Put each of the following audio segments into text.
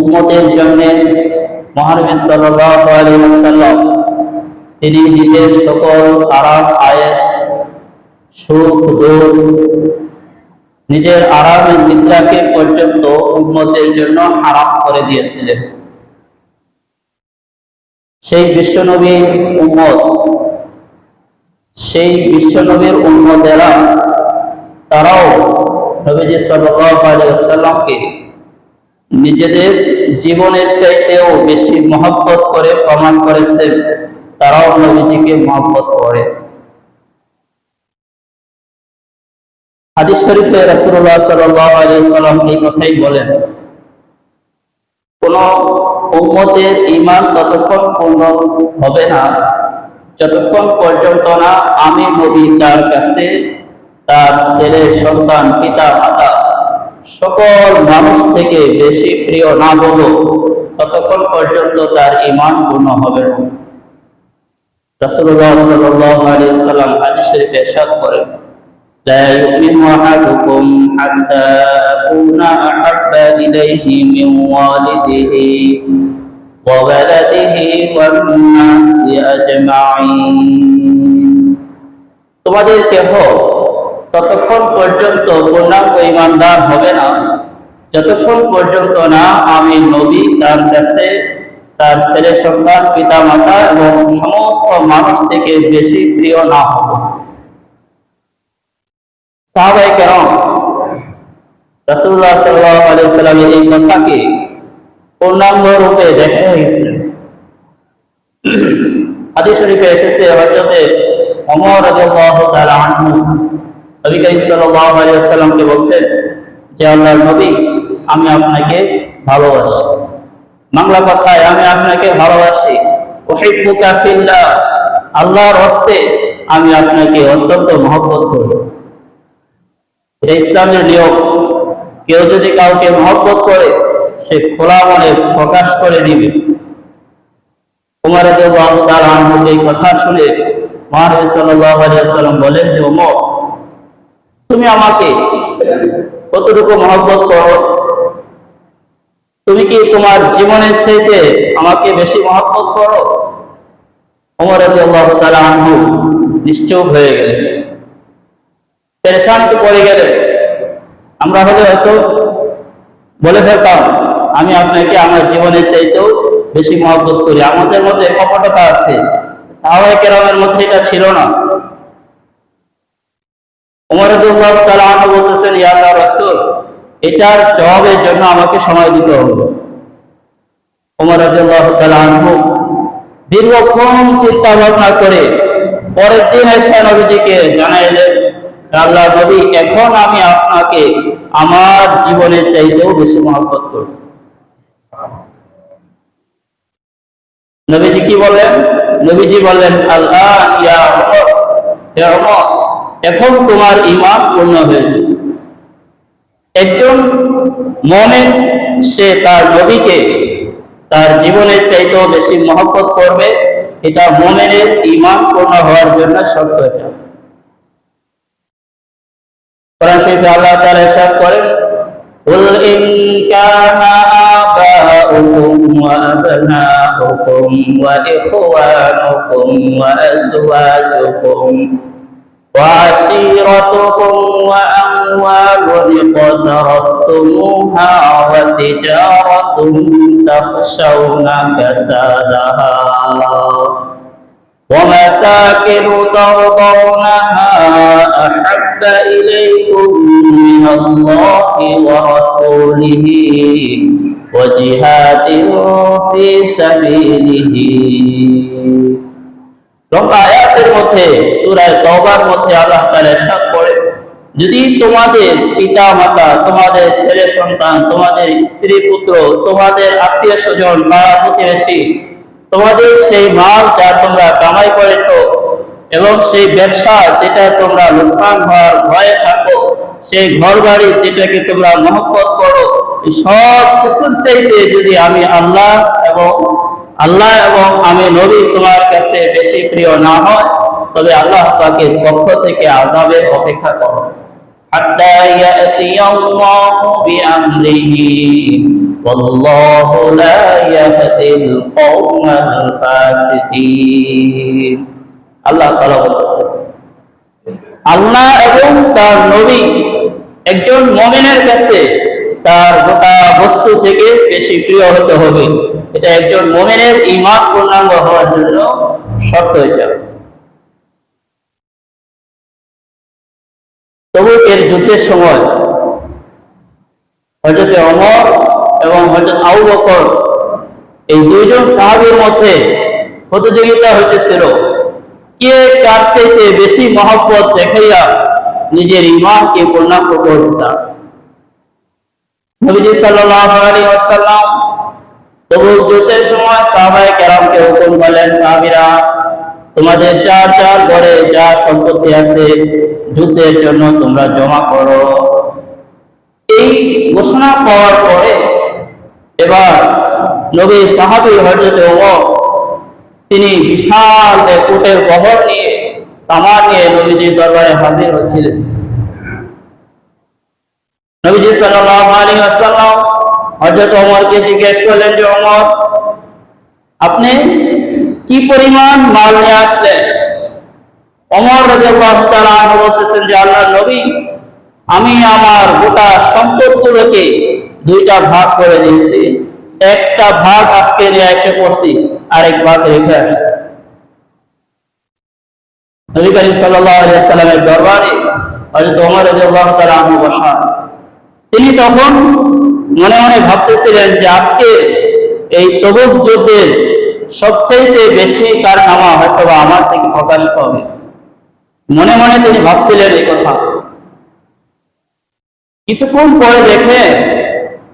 উম্মতের জন্য মহানবী সাল্লাল্লাহু আলাইহি ওয়াসাল্লাম তিনি নিজের সকল আরাম আয়েশ সুখ দুঃখ নিজের আরামের নিদ্রাকে পর্যন্ত উম্মতের জন্য হারাম করে দিয়েছিলেন। সেই বিশ্বনবীর উম্মতেরা তারাও নবীজি সাল্লাল্লাহু আলাইহি ওয়াসাল্লামকে নিজেদের জীবনের চাইতেও বেশি মহব্বত করে প্রমাণ করেছেন তারাও নবীজিকে মহব্বত করে। হাদিস শরীফে রাসূলুল্লাহ সাল্লাল্লাহু আলাইহি ওয়াসাল্লাম এই কথাই বলেন, কোন উম্মতের ঈমান ততক্ষণ পূর্ণ হবে না যতক্ষণ পর্যন্ত না আমি নবী তার কাছে তার ছেলে সন্তান পিতা মাতা সকল মানুষ থেকে বেশি প্রিয় না হবো ততক্ষণ পর্যন্ত তার ঈমান পূর্ণ হবে না। রাসূলুল্লাহ সাল্লাল্লাহু আলাইহি ওয়াসাল্লাম হাদিস শরীফে ইরশাদ করেন, لا يؤمن أحدكم حتى أكون أحب إليه من والده وولده والناس أجمعين। তোমাদের কেহ ততক্ষণ পর্যন্ত পূর্ণাঙ্গ ঈমানদার হবে না যতক্ষণ পর্যন্ত না আমি নবী তার কাছে তার ছেলে সন্তান পিতা মাতা এবং সমস্ত মানুষ থেকে বেশি প্রিয় না হব। সাহাবায়ে কেরাম রাসূলুল্লাহ সাল্লাল্লাহু আলাইহি ওয়াসাল্লামের এই কথাকে পূর্ণাঙ্গ রূপে দেখা হয়েছে। হাদিস শরীফে এসেছে হযরত ওমর রাদিয়াল্লাহু তাআলা আনহু নবী করিম সাল্লাল্লাহু আলাইহি ওয়াসাল্লামকে বলছেন যে আল্লাহর নবী আমি আপনাকে ভালোবাসি, বাংলা কথায় আমি আপনাকে ভালোবাসি, উহিব্বুকা ফিল্লাহ আল্লাহর হস্তে আমি আপনাকে অত্যন্ত মহব্বত করি। এটা ইসলামের নিয়ম, কেউ যদি কাউকে মহব্বত করে সে খোলা মনে প্রকাশ করে দিবে। ওমর রাদিয়াল্লাহু তাআলা আনহু এই কথা শুনে মহানবী সাল্লাল্লাহু আলাইহি ওয়াসাল্লাম বলেন যে ওমর তুমি আমাকে কতটুকু মহব্বত করো, তুমি কি তোমার জীবনের চাইতে আমাকে বেশি মহব্বত করো? ওমর রাদিয়াল্লাহু তাআলা আনহু নিশ্চুপ হয়ে গেলেন, পেরেশানিতে পড়ে গেলেন। আমরা হলে হয়তো বলে ফেলতাম আমি আপনাকে আমার জীবনের চাইতেও বেশি মহব্বত করি। আমাদের মধ্যে কপটতা আছে, সাহাবায়ে কেরামের মধ্যে এটা ছিল না। ওমর রাদিয়াল্লাহু তাআলা আনহু বলতেছেন, ইয়া আল্লাহর রাসূল এটার জবাবের জন্য আমাকে সময় দিতে হবে। ওমর রাদিয়াল্লাহু তাআলা আনহু দীর্ঘক্ষণ চিন্তা ভাবনা করে পরের দিন এসে নবীজিকে জানাইলেন, আল্লাহর নবী এখন আমি আপনাকে আমার জীবনের চাইতেও বেশি মহব্বত করি। নবীজি কি বললেন? নবীজি বললেন, আল্লাহ ইয়া ওমর, হে ওমর এখন তোমার ঈমান পূর্ণ হয়েছে। একজন মুমিন সে তার নবীকে তার জীবনের চাইতেও বেশি মহব্বত করবে, এটা মুমিনের ঈমান পূর্ণ হওয়ার জন্য শর্ত। এটা কোরআন শরীফে আল্লাহ তাআলা ইরশাদ করেন, কুল ইন কানা আবাউকুম ওয়া আবনাউকুম ওয়া ইখওয়ানুকুম ওয়া আযওয়াজুকুম وعشيرتكم وأموال اقترفتموها وتجارة تخشون كسادها ومساكن ترضونها أحب إليكم من الله ورسوله وجهاد في سبيله। লম্বা আয়াতের মধ্যে সূরা তাওবার মধ্যে আল্লাহ তাআলা ইরশাদ করেন, যদি তোমাদের পিতা মাতা, তোমাদের ছেলে সন্তান, তোমাদের স্ত্রী পুত্র, তোমাদের আত্মীয় স্বজন, পাড়া প্রতিবেশী, তোমাদের সেই মাল যা তোমরা কামাই করেছো এবং সেই ব্যবসা যেটা তোমরা লোকসান হওয়ার ভয়ে থাকো, সেই ঘর বাড়ি যেটাকে তোমরা মহব্বত করো, সব কিছুর চাইতে যদি আমি আল্লাহ এবং আমি নবী তোমার কাছে বেশি প্রিয় না হয় তবে আল্লাহ পাকের পক্ষ থেকে আযাবের অপেক্ষা করো। হাত্তা ইয়াতিয়াল্লাহু বিআমরিহি والله لا يهدي القوم الفاسقين আল্লাহ তাআলা বলতেছেন আল্লাহ এবং তার নবী একজন মুমিনের কাছে তার গোটা বস্তু থেকে বেশি প্রিয় হতে হবে। এটা একজন মুমিনের ঈমান পূর্ণাঙ্গ হওয়ার জন্য শর্ত এটা। তবুকের যুদ্ধের সময় হযরত ওমর এবং হযরত আবু বকর এই দুইজন সাহাবীর মধ্যে প্রতিযোগিতা হইতেছিল কে কার চাইতে বেশি মহব্বত দেখাইয়া নিজের ঈমানকে পূর্ণাঙ্গ করতে। নবীজি সাল্লাল্লাহু আলাইহি ওয়াসাল্লাম তবুক যুদ্ধের সময় সাহাবায়ে কেরামকে হুকুম করলেন, সাহাবীরা তোমাদের যার যার ঘরে যা সম্পত্তি আছে যুদ্ধের জন্য তোমরা জমা করো। এই ঘোষণা পাওয়ার পরে এবার নবী সাহাবী হযরত ওমর তিনি বিশাল উটের বহর নিয়ে সামান নিয়ে নবীজির দরবারে হাজির হচ্ছিলেন। নবীজি সাল্লাল্লাহু আলাইহি ওয়াসাল্লাম হযরত ওমরকে জিজ্ঞেস করলেন যে ওমর আপনি কি পরিমাণ মাল নিয়ে আসলেন? ওমর রাদিয়াল্লাহু তাআলা আনহু বলতেছেন যে আল্লাহর নবী আমি আমার গোটা সম্পদগুলোকে দুইটা ভাগ করে দিয়েছি, একটা ভাগ আজকে নিয়ে এসে পড়ছি, আরেক ভাগ রেখে আসছি। নবী করিম সাল্লাল্লাহু আলাইহি ওয়াসাল্লামের দরবারে হযরত ওমর রাদিয়াল্লাহু তাআলা আনহু বসা। তিনি তখন মনে মনে ভাবতেছিলেন যে আজকে এই তবুক যুদ্ধের সবচেয়ে বেশি কারনামা হয়তো আমার থেকে প্রকাশ পাবে। মনে মনে তিনি ভাবছিলেন এই কথা। কিছুক্ষণ পরে দেখে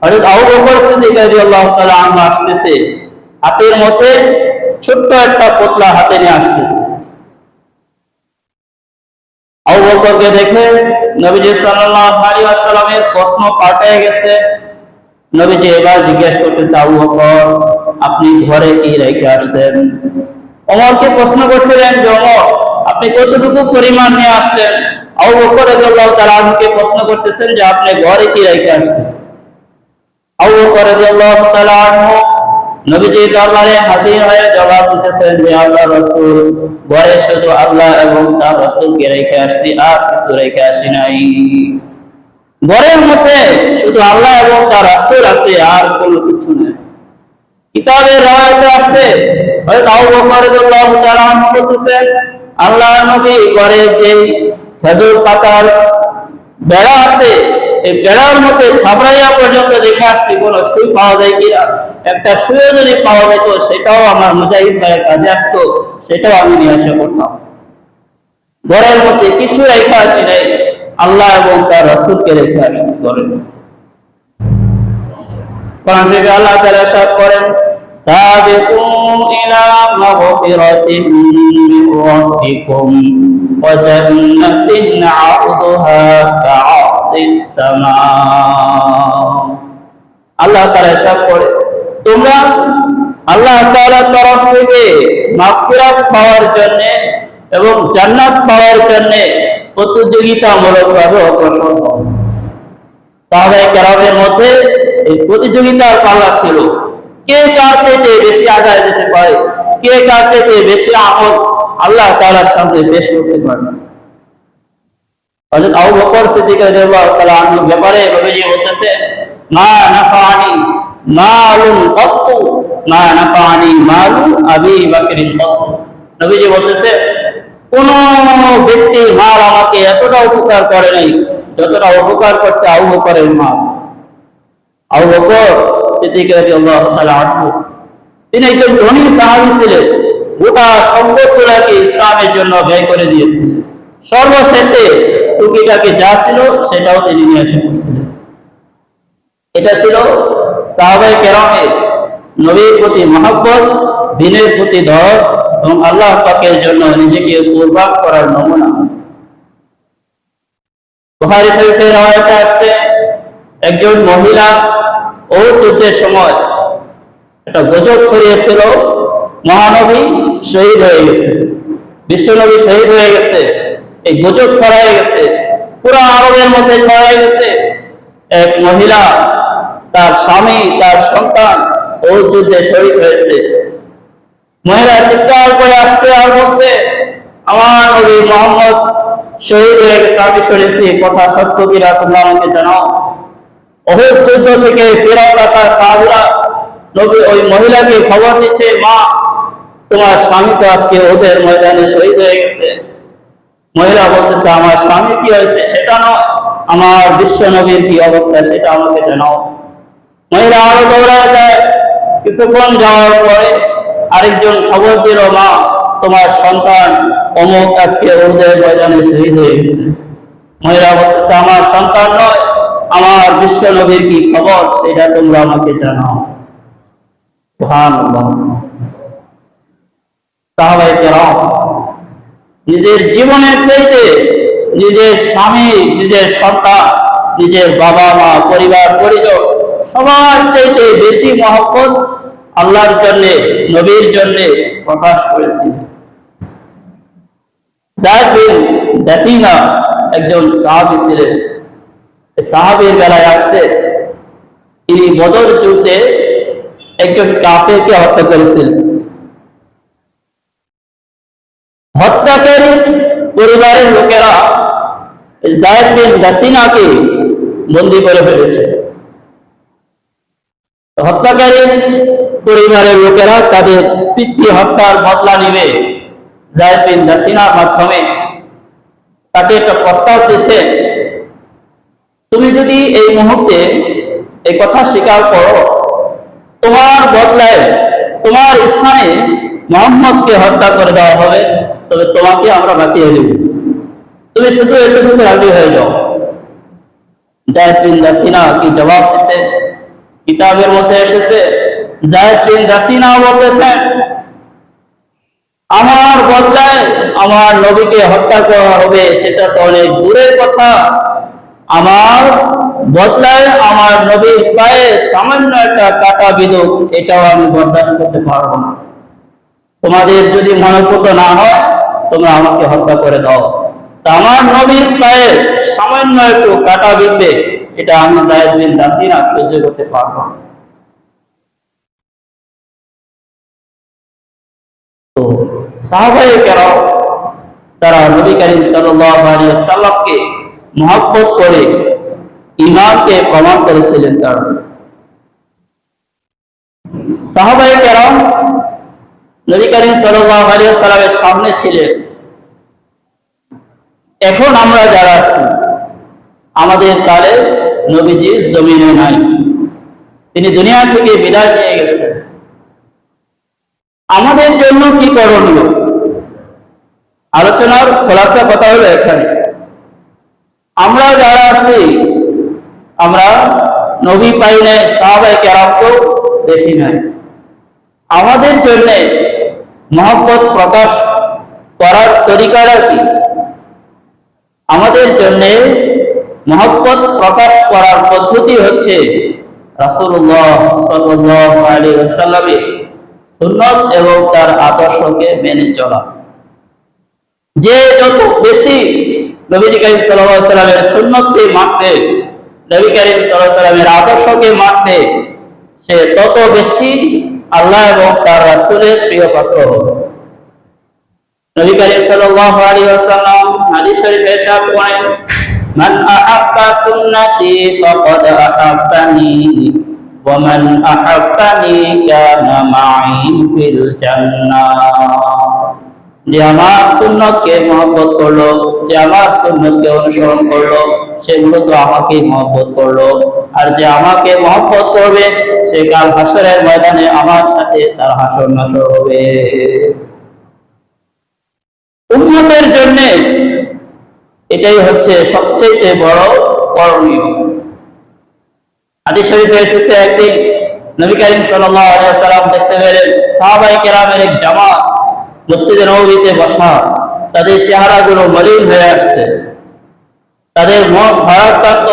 হযরত আবু বকর সিদ্দিক রাদিয়াল্লাহু তাআলা আনহু আসতেছে, হাতের মধ্যে ছোট্ট একটা পোতলা হাতে নিয়ে আসতেছে। আবু বকরকে দেখে নবীজি সাল্লাল্লাহু আলাইহি ওয়াসাল্লামের প্রশ্ন পাল্টে গেছে। নবীজি এবার জিজ্ঞেস করতেছে, আবু বকর আপনি ঘরে কি রেখে আসছেন? ওমরকে প্রশ্ন করছিলেন যে ওমর আপনি কতটুকু পরিমাণ নিয়ে আসছেন? আবু বকর রাদিয়াল্লাহু তাআলা আনহুকে প্রশ্ন করতেছেন যে আপনি ঘরে কি রেখে আসছেন? আবু বকর রাদিয়াল্লাহু তাআলা আনহু নবীজির দরবারে হাজির হয়ে জবাব দিতেছেন যে আল্লাহর রাসূল ঘরে শুধু আল্লাহ এবং তার রাসূলকে রেখে আসছি, আর কিছু রেখে আসি নাই। ঘরের মধ্যে শুধু আল্লাহ এবং তার রাসূল আছে, আর কোনো কিছু নেই। কিতাবের রাওয়ায়াতে আছে হযরত আবু বকর রাদিয়াল্লাহু তাআলা আনহু বলতেছেন আল্লাহর নবী ঘরে যে খেজুর পাতার বেড়া আছে এই বেড়ার মধ্যে থাবড়াইয়া পর্যন্ত দেখে আসছি কোনো সুই পাওয়া যায় কিনা। একটা সুইও যদি পাওয়া যেত সেটাও আমার মুজাহিদ ভাইয়ের কাজে আসতো, সেটাও আমি নিয়ে এসে করতাম। ঘরের মধ্যে কিছু রেখে আসি নাই, আল্লাহ এবং তার রাসূলকে রেখে আসছি ঘরের মধ্যে। কোরআন থেকে আল্লাহ তাআলা ইরশাদ করেন, সাবিকু ইলা মাগফিরাতিন মির রাব্বিকুম ওয়া জান্নাতিন আরদুহা কা'আরদিস সামা। আল্লাহ তাআলা ইরশাদ করে তোমরা আল্লাহ তাআলার তরফ থেকে মাগফিরাত পাওয়ার জন্য এবং জান্নাত পাওয়ার জন্য প্রতিযোগিতামূলকভাবে অগ্রসর হও। সাহাবায়ে কেরামের মধ্যে এই প্রতিযোগিতার পালা ছিল, কে কার থেকে বেশি আগায় যেতে পারে, কে কার থেকে বেশি আমল আল্লাহ তাআলার সামনে পেশ করতে পারে। হযরত আবু বকর সিদ্দিক রাদিয়াল্লাহু তাআলা আনহুর ব্যাপারে নবীজি বলতেছেন মা নাফানি মালুন কত্তু মা নাফানি মালু আবি বকরিন কত্তু। নবীজি বলতেছেন কোন ব্যক্তির মাল আমাকে এতটা উপকার করে নাই যতটা উপকার করছে আবু বকরের মাল। আবু বকর সিদ্দিক রাদিয়াল্লাহু তাআলা আনহু তিনি একজন ধনী সাহাবী ছিলেন, গোটা সম্পদগুলোকে ইসলামের জন্য ব্যয় করে দিয়েছিলেন। সর্বশেষে টুকিটাকে যা ছিল সেটাও তিনি নিয়ে এসে পড়ছিলেন। এটা ছিল সাহাবায়ে কেরামের নবীর প্রতি মহব্বত, দ্বীনের প্রতি দরদ এবং আল্লাহ পাকের জন্য নিজেকে কুরবান করার নমুনা। বুখারী শরীফের রাওয়ায়াতে আছে একজন মহিলা ও যুদ্ধের সময় একটা গজব ছড়িয়েছিল, মহানবী শহীদ হয়ে গেছে, বিশ্বনবী শহীদ হয়ে গেছে, এই গজব ছড়ায় গেছে, পুরো আরবের মধ্যে ছড়ায় গেছে। এক মহিলা তার স্বামী, তার সন্তান ওই যুদ্ধে শহীদ হয়েছে। মহিলা চিৎকার করে আসছে আর বলছে, আমার নবী মুহাম্মদ শহীদ হয়ে গেছে, আমি শুনেছি, কথা সত্য কিনা তোমরা আমাকে জানাও। উহুদ যুদ্ধ থেকে ফেরত আসা সাহাবীরা নবী ওই মহিলাকে খবর দিচ্ছে, মা, তোমার স্বামী তো আজকে ওদের ময়দানে শহীদ হয়ে গেছে। মহিলা বলতেছে, আমার স্বামী কি হয়েছে সেটা নয়, আমার বিশ্ব নবীর কি অবস্থা সেটা আমাকে জানাও। মহিলা আরো দৌড়ায় যায়। কিছুক্ষণ যাওয়ার পরে আরেকজন খবর দিল, মা, তোমার সন্তান অমুক আজকে ওদের ময়দানে শহীদ হয়ে গেছে। মহিলা বলতেছে, আমার সন্তান নয়, আমার বিশ্ব নবীর কি খবর সেটা তোমরা আমাকে জানাও। সুবহানাল্লাহ। সাহাবায়ে কেরাম নিজের জীবনের চাইতে নিজের স্বামী, নিজের সন্তান, নিজের বাবা মা, পরিবার পরিজন সবার চাইতে বেশি মহব্বত আল্লাহর জন্যে, নবীর জন্যে প্রকাশ করেছিল। যায়েদ বিন দাতিনা একজন সাহাবী ছিলেন। সাহাবীর বেলায় আসছে, তিনি বদর যুদ্ধে একজন কাফেরকে হত্যা করেছিলেন। হত্যাকারী পরিবারের লোকেরা যায়েদ বিন দাসিনাকে বন্দী করে ফেলেছে। হত্যাকারী পরিবারের লোকেরা তাদের পিতৃ হত্যার বদলা নিবে যায়েদ বিন দাসিনার মাধ্যমে। তাকে একটা প্রস্তাব দিয়েছে, তুমি যদি এই মুহূর্তে এই কথা স্বীকার করো, তোমার বদলায় তোমার স্থানে মুহাম্মদকে হত্যা করে দেওয়া হবে, তবে তোমাকে আমরা বাঁচিয়ে দেব, তুমি শুধু এটুকু রাজি হয়ে যাও। যায়েদ বিন দাসিনা কি জবাব দিয়েছে কিতাবের মধ্যে এসেছে। যায়েদ বিন দাসিনা বলতেছেন, আমার বদলায় আমার নবীকে হত্যা করা হবে সেটা তো অনেক দূরের কথা, আমার বদলায় আমার নবীর পায়ে সামান্য একটা কাটা বিঁধুক, এটাও আমি বরদাস্ত করতে পারবো না। তোমাদের যদি মনোপুত না হয়, তোমরা আমাকে হত্যা করে দাও। তা আমার নবীর পায়ে সামান্য একটু কাটা বিঁধবে, এটা আমি যায়েদ বিন দাসিনা সহ্য করতে পারবো না। তো সাহাবায়ে কেরাম তারা নবী করিম সাল্লাল্লাহু আলাইহি ওয়াসাল্লামকে মহব্বত করে ঈমানকে প্রমাণ করেছিলেন। তারা সাহাবায়ে কেরাম নবী করিম সাল্লাল্লাহু আলাইহি ওয়াসাল্লামের সামনে ছিলেন। এখন আমরা যারা আছি, আমাদের কালে নবীজি জমিনে নাই, তিনি দুনিয়া থেকে বিদায় নিয়ে গেছেন। আমাদের জন্য কি করণীয়? আলোচনার খোলাসা কথা হলো এখানে, আমরা যারা আছি, আমরা নবী পাই নাই, সাহাবায়ে কেরামকেও দেখি নাই। আমাদের জন্য মহব্বত প্রকাশ করার তরিকাটা কি? আমাদের জন্য মহব্বত প্রকাশ করার পদ্ধতি হচ্ছে রাসূলুল্লাহ সাল্লাল্লাহু আলাইহি ওয়াসাল্লামের সুন্নাত এবং তার আদর্শকে মেনে চলা। যে যত বেশি নবী করিম সাল্লাল্লাহু আলাইহি ওয়াসাল্লামের সুন্নাতকে মানবে, নবী করিম সাল্লাল্লাহু আলাইহি ওয়াসাল্লামের আদর্শকে মানবে, সে তত বেশি আল্লাহ এবং তার রাসূলের প্রিয় পাত্র হবে। নবী করিম সাল্লাল্লাহু আলাইহি ওয়াসাল্লাম হাদিস শরীফে ইরশাদ করেন, মান আহাব্বা সুন্নতি ফাকাদ আহাব্বানি ওয়া মান আহাব্বানি কানা মাই ফিল জান্নাহ। যে আমার সুন্নতকে মহব্বত করলো, যে আমার সুন্নতকে অনুসরণ করলো, সে মূলত আমাকে মহব্বত করলো। আর যে আমাকে মহব্বত করবে, সে কাল হাসরের ময়দানে আমার সাথে তার হাসর নাসর হবে। উম্মতের জন্য এটাই হচ্ছে সবচেয়ে বড় করণীয়। হাদিস শরীফে এসেছে, একদিন নবী করিম সাল্লাল্লাহু আলাইহি ওয়াসাল্লাম দেখতে পেলেন সাহাবায়ে কেরামের এক জামাত মসজিদে নববীতে বসা, তাদের চেহারাগুলো মলিন হয়ে আসছে, তাদের মন ভারাক্রান্ত।